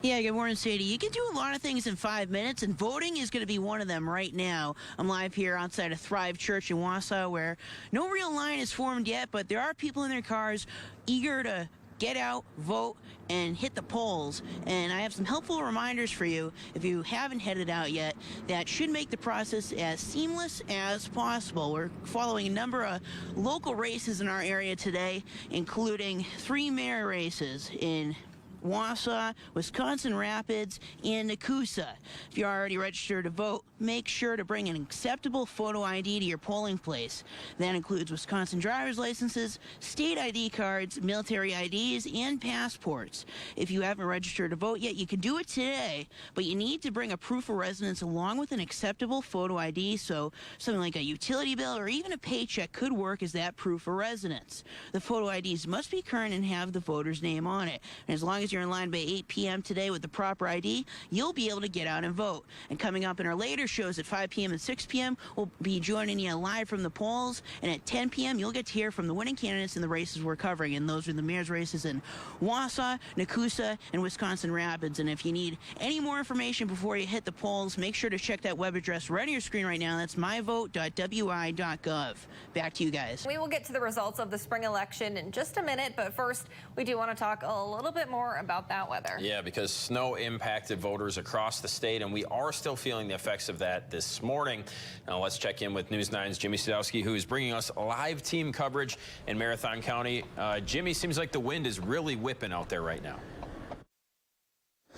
Yeah, good morning, Sadie. You can do a lot of things in 5 minutes, and voting is going to be one of them right now. I'm live here outside of Thrive Church in Wausau, where no real line is formed yet, but there are people in their cars eager to get out, vote, and hit the polls. And I have some helpful reminders for you if you haven't headed out yet that should make the process as seamless as possible. We're following a number of local races in our area today, including 3 mayor races in Wausau, Wisconsin Rapids, and Nakusa. If you're already registered to vote, make sure to bring an acceptable photo ID to your polling place. That includes Wisconsin driver's licenses, state ID cards, military IDs, and passports. If you haven't registered to vote yet, you can do it today, but you need to bring a proof of residence along with an acceptable photo ID, so something like a utility bill or even a paycheck could work as that proof of residence. The photo IDs must be current and have the voter's name on it. And as long as you're in line by 8 p.m. today with the proper ID, you'll be able to get out and vote. And coming up in our later shows at 5 p.m. and 6 p.m., we'll be joining you live from the polls. And at 10 p.m., you'll get to hear from the winning candidates in the races we're covering. And those are the mayor's races in Wausau, Nakusa, and Wisconsin Rapids. And if you need any more information before you hit the polls, make sure to check that web address right on your screen right now. That's myvote.wi.gov. Back to you guys. We will get to the results of the spring election in just a minute, but first, we do want to talk a little bit more about that weather. Yeah, because snow impacted voters across the state, and we are still feeling the effects of that this morning. Now let's check in with News 9's Jimmy Sadowski, who is bringing us live team coverage in Marathon County. Jimmy, seems like the wind is really whipping out there right now.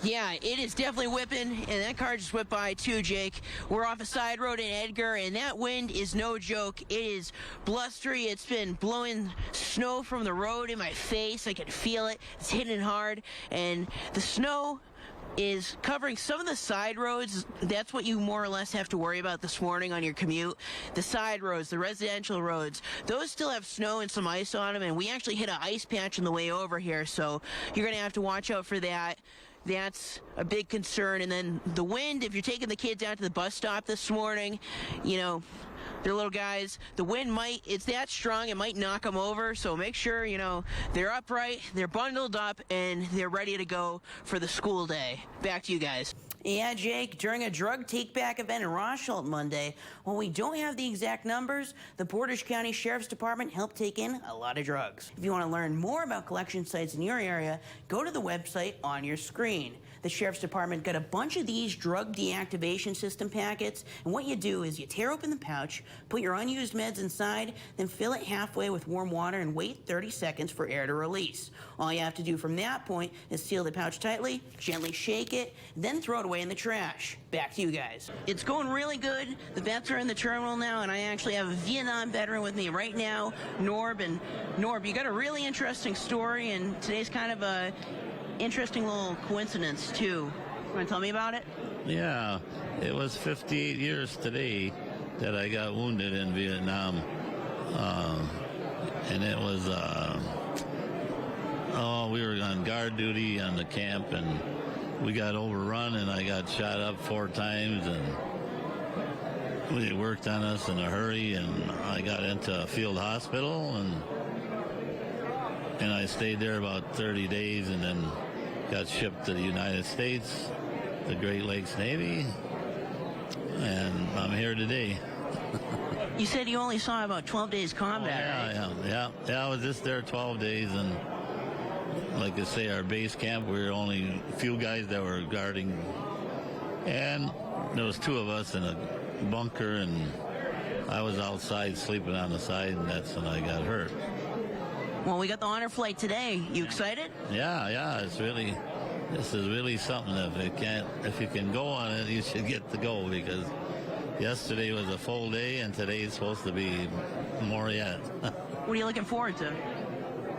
Yeah, it is definitely whipping, and that car just whipped by too, Jake. We're off a side road in Edgar, and that wind is no joke. It is blustery. It's been blowing snow from the road in my face. I can feel it. It's hitting hard, and the snow is covering some of the side roads. That's what you more or less have to worry about this morning on your commute. The side roads, the residential roads, those still have snow and some ice on them, and we actually hit an ice patch on the way over here, so you're going to have to watch out for that. That's a big concern. And then the wind, if you're taking the kids out to the bus stop this morning, you know, they're little guys. The wind it's that strong, it might knock them over. So make sure, you know, they're upright, they're bundled up, and they're ready to go for the school day. Back to you guys. Yeah, Jake, during a drug take-back event in Rothschild Monday, while we don't have the exact numbers, the Portage County Sheriff's Department helped take in a lot of drugs. If you want to learn more about collection sites in your area, go to the website on your screen. The Sheriff's Department got a bunch of these drug deactivation system packets, and what you do is you tear open the pouch, put your unused meds inside, then fill it halfway with warm water and wait 30 seconds for air to release. All you have to do from that point is seal the pouch tightly, gently shake it, then throw it away in the trash. Back to you guys. It's going really good. The vets are in the terminal now, and I actually have a Vietnam veteran with me right now, Norb. And Norb, you got a really interesting story, and today's kind of a interesting little coincidence too. You want to tell me about it? Yeah, it was 58 years today that I got wounded in Vietnam, and it was we were on guard duty on the camp, and we got overrun, and I got shot up 4 times, and they worked on us in a hurry, and I got into a field hospital, and I stayed there about 30 days, and then got shipped to the United States, the Great Lakes Navy, and I'm here today. You said you only saw about 12 days combat, right? Yeah, I was just there 12 days, and like I say, our base camp, we were only a few guys that were guarding, and there was 2 of us in a bunker, and I was outside sleeping on the side, and that's when I got hurt. Well, we got the honor flight today. You excited? Yeah, this is really something. If you can go on it, you should get to go, because yesterday was a full day, and today's supposed to be more yet. What are you looking forward to?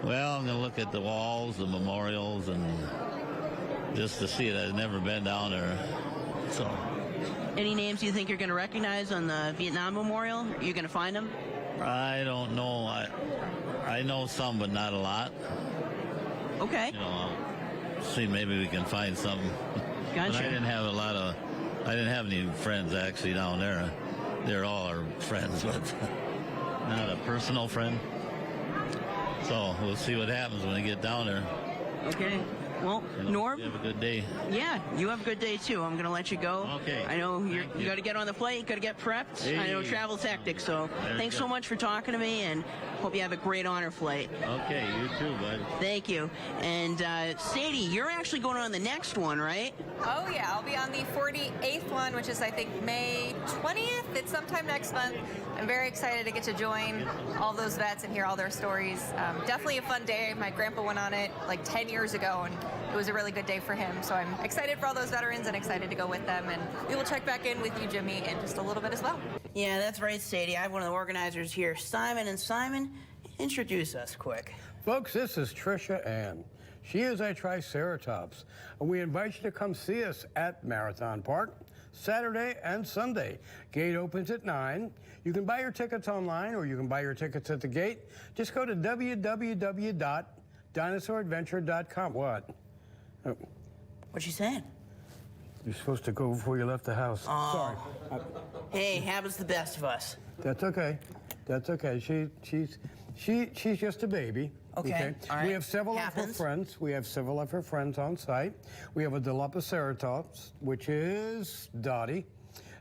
Well, I'm going to look at the walls, the memorials, and just to see it. I've never been down there. So, any names you think you're going to recognize on the Vietnam Memorial? Are you going to find them? I don't know. I know some, but not a lot. Okay. You know, see, maybe we can find something. Gotcha. But I didn't have any friends actually down there. They're all our friends, but not a personal friend. So we'll see what happens when we get down there. Okay. Well, Norm, You have a good day. yeah, you have a good day too. I'm gonna let you go. Okay. I know you you. got to get on the flight. You got to get prepped. I know Hey. travel's hectic, so There thanks you so go. much for talking to me, and hope you have a great honor flight. Okay, you too, bud. Thank you. And Sadie, you're actually going on the next one, right? Oh yeah, I'll be on the 48th one, which is I think May 20th. It's sometime next month. I'm very excited to get to join all those vets and hear all their stories. Definitely a fun day. My grandpa went on it like 10 years ago, and it was a really good day for him. So I'm excited for all those veterans and excited to go with them. And we will check back in with you, Jimmy, in just a little bit as well. Yeah, that's right, Sadie. I have one of the organizers here, Simon. And Simon, introduce us quick. Folks, this is Tricia Ann. She is a Triceratops, and we invite you to come see us at Marathon Park, Saturday and Sunday. Gate opens at 9. You can buy your tickets online, or you can buy your tickets at the gate. Just go to www.dinosauradventure.com. What? What you saying? You're supposed to go before you left the house. Sorry. Hey, happens to the best of us. That's okay. That's okay. She's just a baby. Okay, all right. We have several of her Happens. friends. We have several of her friends on site. We have a Dilophoceratops, which is Dottie,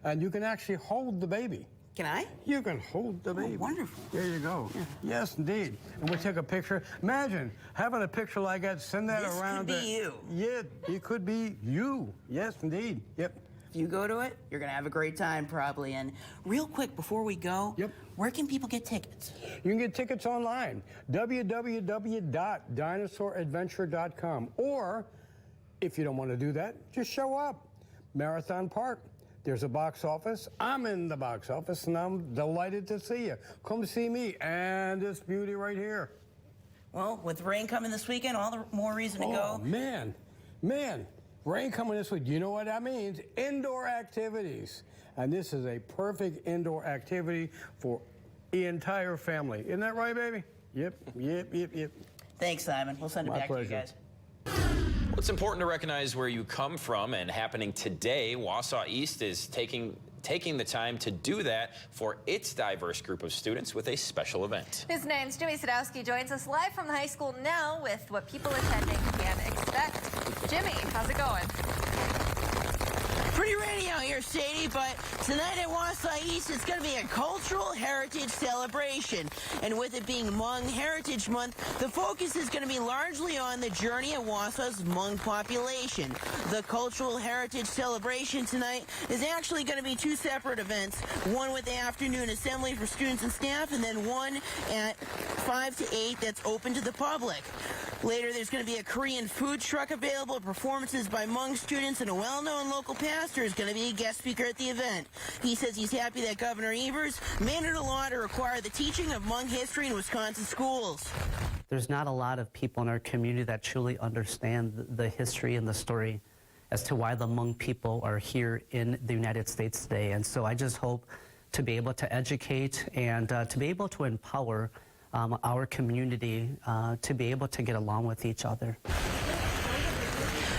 and you can actually hold the baby. Can I? You can hold the baby. wonderful. There you go. Yeah. Yes, indeed. And we take a picture. Imagine having a picture like that. Send that This around. could be you. Yeah, it could be you. Yes, indeed. Yep. If you go to it, you're going to have a great time probably. And real quick, before we go, Yep. where can people get tickets? You can get tickets online, www.dinosauradventure.com. Or, if you don't want to do that, just show up. Marathon Park. There's a box office. I'm in the box office, and I'm delighted to see you. Come see me and this beauty right here. Well, with rain coming this weekend, all the more reason to Oh, go. man. Rain coming this week. You know what that means? Indoor activities. And this is a perfect indoor activity for the entire family. Isn't that right, baby? Yep. Thanks, Simon. We'll send it My back pleasure. to you guys. Well, it's important to recognize where you come from, and happening today, Wausau East is taking the time to do that for its diverse group of students with a special event. News 9's Jimmy Sadowski joins us live from the high school now with what people attending can expect. Jimmy, how's it going? Pretty rainy out here, Sadie, but tonight at Wausau East, it's going to be a cultural heritage celebration. And with it being Hmong Heritage Month, the focus is going to be largely on the journey of Wausau's Hmong population. The cultural heritage celebration tonight is actually going to be two separate events, one with the afternoon assembly for students and staff, and then one at 5 to 8 that's open to the public. Later, there's going to be a Korean food truck available, performances by Hmong students, and a well-known local pastor is going to be a guest speaker at the event. He says he's happy that Governor Evers made it a law to require the teaching of Hmong history in Wisconsin schools. There's not a lot of people in our community that truly understand the history and the story as to why the Hmong people are here in the United States today. And so I just hope to be able to educate and to be able to empower our community to be able to get along with each other.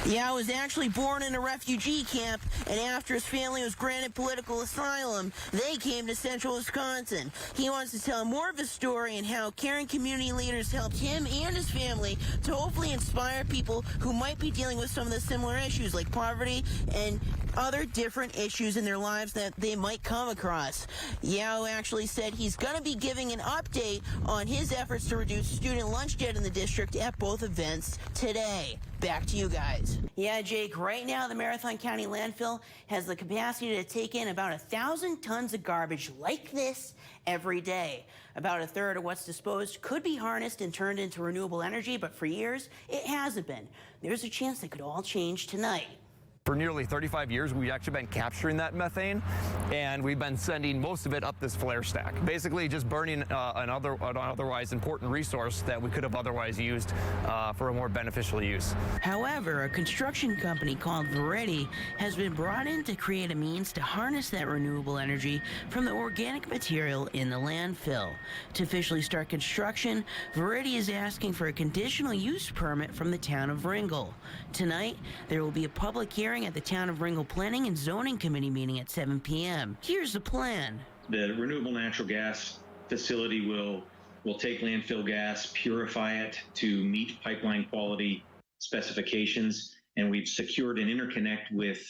Yeah, was actually born in a refugee camp, and after his family was granted political asylum, they came to central Wisconsin. He wants to tell more of his story and how caring community leaders helped him and his family to hopefully inspire people who might be dealing with some of the similar issues like poverty and other different issues in their lives that they might come across. WAOW actually said he's going to be giving an update on his efforts to reduce student lunch debt in the district at both events today. Back to you guys. Yeah, Jake, right now the Marathon County landfill has the capacity to take in about 1,000 tons of garbage like this every day. About a third of what's disposed could be harnessed and turned into renewable energy, but for years it hasn't been. There's a chance that could all change tonight. For nearly 35 years, we've actually been capturing that methane, and we've been sending most of it up this flare stack. Basically, just burning an otherwise important resource that we could have otherwise used for a more beneficial use. However, a construction company called Verity has been brought in to create a means to harness that renewable energy from the organic material in the landfill. To officially start construction, Verity is asking for a conditional use permit from the town of Ringgold. Tonight, there will be a public hearing at the Town of Ringgold Planning and Zoning Committee meeting at 7 p.m. Here's the plan. The renewable natural gas facility will take landfill gas, purify it to meet pipeline quality specifications, and we've secured an interconnect with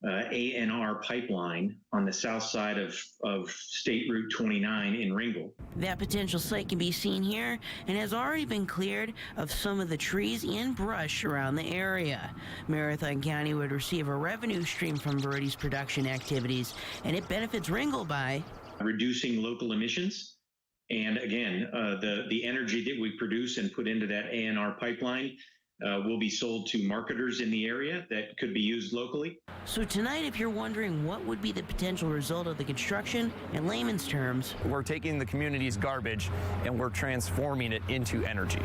ANR pipeline on the south side of State Route 29 in Ringgold. That potential site can be seen here and has already been cleared of some of the trees and brush around the area. Marathon County would receive a revenue stream from Verity's production activities, and it benefits Ringgold by reducing local emissions. And again, the energy that we produce and put into that ANR pipeline will be sold to marketers in the area that could be used locally. So tonight, if you're wondering what would be the potential result of the construction, in layman's terms, We're taking the community's garbage and we're transforming it into energy.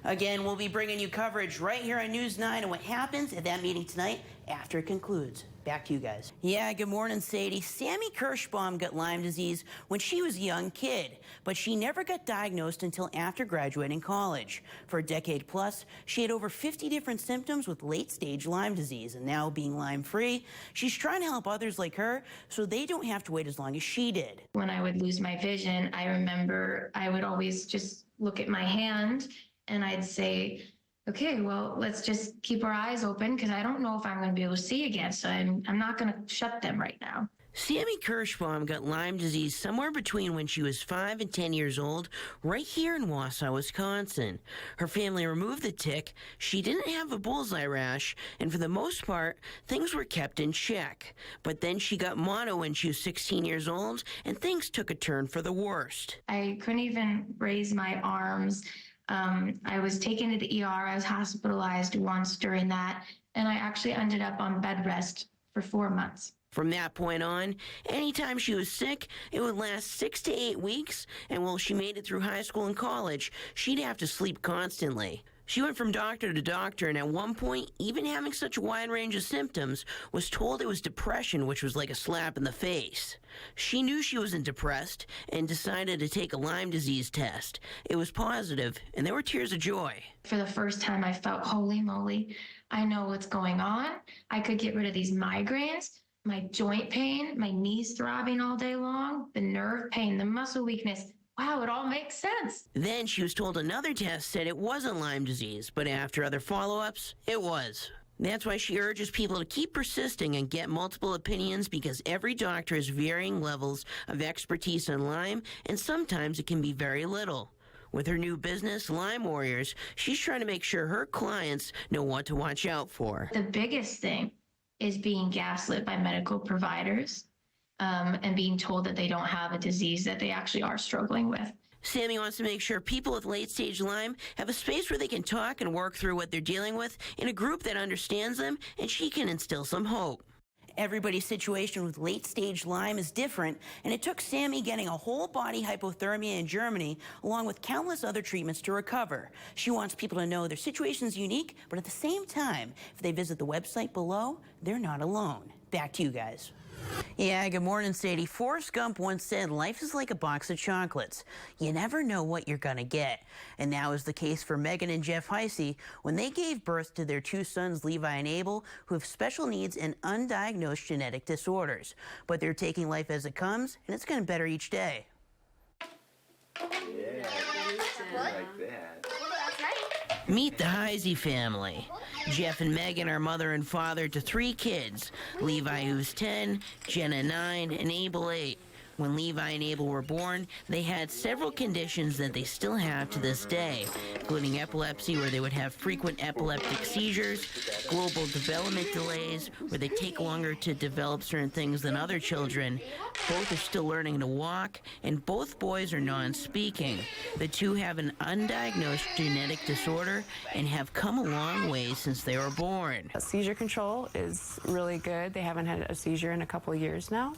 again, we'll be bringing you coverage right here on News 9 and what happens at that meeting tonight after it concludes. Back to you guys. Yeah, good morning, Sadie. Sammy Kirschbaum got Lyme disease when she was a young kid, but she never got diagnosed until after graduating college. For a decade plus, she had over 50 different symptoms with late-stage Lyme disease, and now being Lyme-free, she's trying to help others like her so they don't have to wait as long as she did. When I would lose my vision, I remember I would always just look at my hand and I'd say, okay, well, let's just keep our eyes open because I don't know if I'm going to be able to see again. So I'm not going to shut them right now. Sammy Kirschbaum got Lyme disease somewhere between when she was 5 and 10 years old, right here in Wausau, Wisconsin. Her family removed the tick, she didn't have a bullseye rash, and for the most part, things were kept in check. But then she got mono when she was 16 years old, and things took a turn for the worst. I couldn't even raise my arms. I was taken to the ER. I was hospitalized once during that, and I actually ended up on bed rest for 4 months. From that point on, anytime she was sick, it would last 6 to 8 weeks, and while she made it through high school and college, she'd have to sleep constantly. She went from doctor to doctor, and at one point, even having such a wide range of symptoms, was told it was depression, which was like a slap in the face. She knew she wasn't depressed and decided to take a Lyme disease test. It was positive, and there were tears of joy. For the first time, I felt, holy moly, I know what's going on. I could get rid of these migraines, my joint pain, my knees throbbing all day long, the nerve pain, the muscle weakness. Wow, it all makes sense. Then she was told another test said it wasn't Lyme disease, but after other follow-ups, it was. That's why she urges people to keep persisting and get multiple opinions because every doctor has varying levels of expertise on Lyme, and sometimes it can be very little. With her new business, Lyme Warriors, she's trying to make sure her clients know what to watch out for. The biggest thing is being gaslit by medical providers. And being told that they don't have a disease that they actually are struggling with. Sammy wants to make sure people with late-stage Lyme have a space where they can talk and work through what they're dealing with in a group that understands them, and she can instill some hope. Everybody's situation with late-stage Lyme is different, and it took Sammy getting a whole-body hypothermia in Germany, along with countless other treatments to recover. She wants people to know their situation's unique, but at the same time, if they visit the website below, they're not alone. Back to you guys. Yeah, good morning, Sadie. Forrest Gump once said, life is like a box of chocolates. You never know what you're going to get. And now is the case for Megan and Jeff Heisey when they gave birth to their 2 sons, Levi and Abel, who have special needs and undiagnosed genetic disorders. But they're taking life as it comes, and it's getting better each day. Yeah, like that. Meet the Heisey family. Jeff and Megan are mother and father to 3 kids, Levi, who's 10, Jenna, 9, and Abel, 8. When Levi and Abel were born, they had several conditions that they still have to this day, including epilepsy, where they would have frequent epileptic seizures, global development delays, where they take longer to develop certain things than other children. Both are still learning to walk, and both boys are non-speaking. The 2 have an undiagnosed genetic disorder and have come a long way since they were born. Seizure control is really good. They haven't had a seizure in a couple of years now.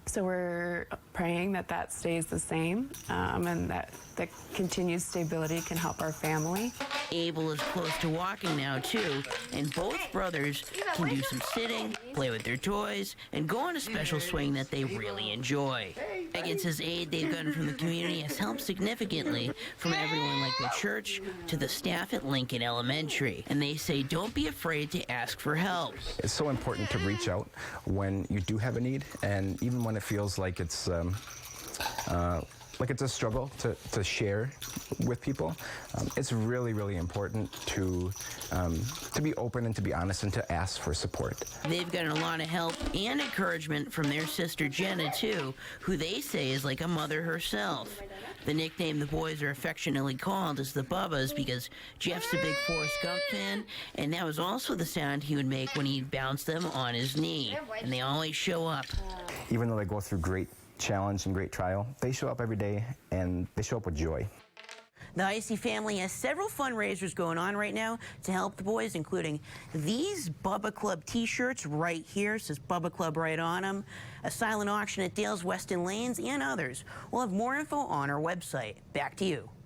So we're praying that that stays the same and that the continued stability can help our family. Abel is close to walking now, too, and both brothers can do some sitting, play with their toys, and go on a special swing that they really enjoy. Megan says aid they've gotten from the community has helped significantly, from everyone like the church to the staff at Lincoln Elementary. And they say don't be afraid to ask for help. It's so important to reach out when you do have a need, and even when it feels like it's like it's a struggle to share with people. It's really, really important to be open and to be honest and to ask for support. They've gotten a lot of help and encouragement from their sister Jenna, too, who they say is like a mother herself. The nickname the boys are affectionately called is the Bubbas because Jeff's a big Forrest Gump fan, and that was also the sound he would make when he'd bounce them on his knee. And they always show up. Even though they go through great challenge and great trial, they show up every day and they show up with joy. The Icy family has several fundraisers going on right now to help the boys, including these Bubba Club t-shirts right here, says Bubba Club right on them, a silent auction at Dale's Weston Lanes, and others. We'll have more info on our website. Back to you.